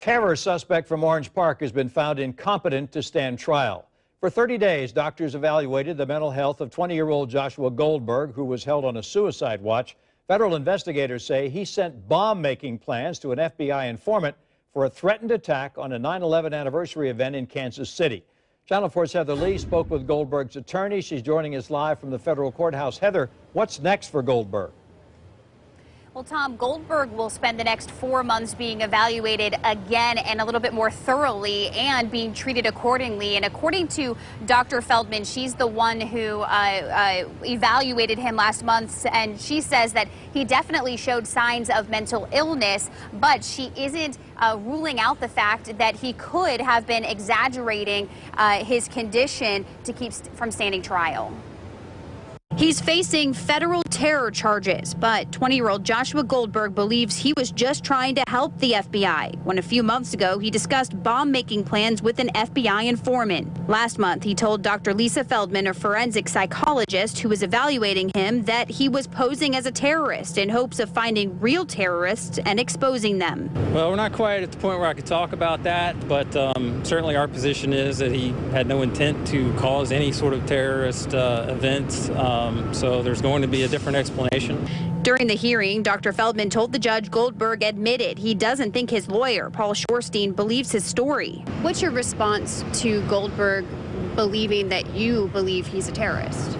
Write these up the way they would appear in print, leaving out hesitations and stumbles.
Terror suspect from Orange Park has been found incompetent to stand trial. For 30 days, doctors evaluated the mental health of 20-year-old Joshua Goldberg, who was held on a suicide watch. Federal investigators say he sent bomb-making plans to an FBI informant for a threatened attack on a 9/11 anniversary event in Kansas City. Channel 4's Heather Lee spoke with Goldberg's attorney. She's joining us live from the federal courthouse. Heather, what's next for Goldberg? Well, Tom, Goldberg will spend the next 4 months being evaluated again and a little bit more thoroughly and being treated accordingly. And according to Dr. Feldman, she's the one who evaluated him last month, and she says that he definitely showed signs of mental illness, but she isn't ruling out the fact that he could have been exaggerating his condition to keep from standing trial. He's facing federal terror charges, but 20-year-old Joshua Goldberg believes he was just trying to help the FBI when a few months ago he discussed bomb-making plans with an FBI informant. Last month, he told Dr. Lisa Feldman, a forensic psychologist who was evaluating him, that he was posing as a terrorist in hopes of finding real terrorists and exposing them. Well, we're not quite at the point where I could talk about that, but certainly our position is that he had no intent to cause any sort of terrorist events. So there's going to be a different explanation. During the hearing, Dr. Feldman told the judge Goldberg admitted he doesn't think his lawyer, Paul Shorstein, believes his story. What's your response to Goldberg believing that you believe he's a terrorist?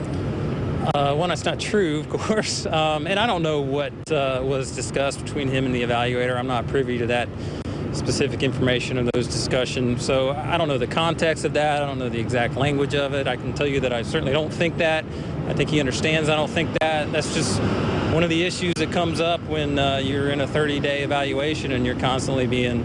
One, that's not true, of course. And I don't know what was discussed between him and the evaluator. I'm not privy to that specific information of those discussions. So I don't know the context of that. I don't know the exact language of it. I can tell you that I certainly don't think that. I think he understands I don't think that. That's just one of the issues that comes up when you're in a 30-day evaluation and you're constantly being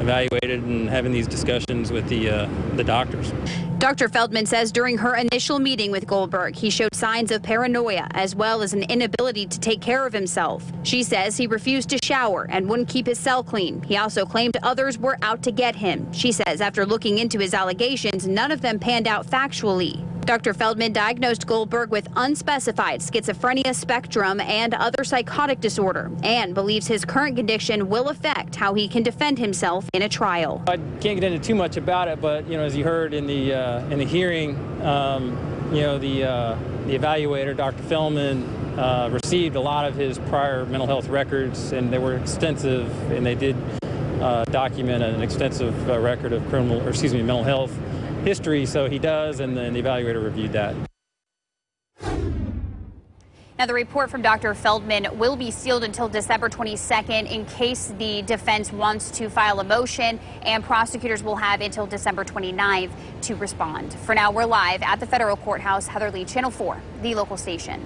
evaluated and having these discussions with the doctors. Dr. Feldman says during her initial meeting with Goldberg, he showed signs of paranoia as well as an inability to take care of himself. She says he refused to shower and wouldn't keep his cell clean. He also claimed others were out to get him. She says after looking into his allegations, none of them panned out factually. Dr. Feldman diagnosed Goldberg with unspecified schizophrenia spectrum and other psychotic disorder, and believes his current condition will affect how he can defend himself in a trial. I can't get into too much about it, but as you heard in the hearing, the evaluator, Dr. Feldman, received a lot of his prior mental health records, and they were extensive, and they did document an extensive record of mental health history, so he does, and then the evaluator reviewed that. Now, the report from Dr. Feldman will be sealed until December 22nd in case the defense wants to file a motion, and prosecutors will have until December 29th to respond. For now, we're live at the federal courthouse. Heather Lee, Channel 4, the local station.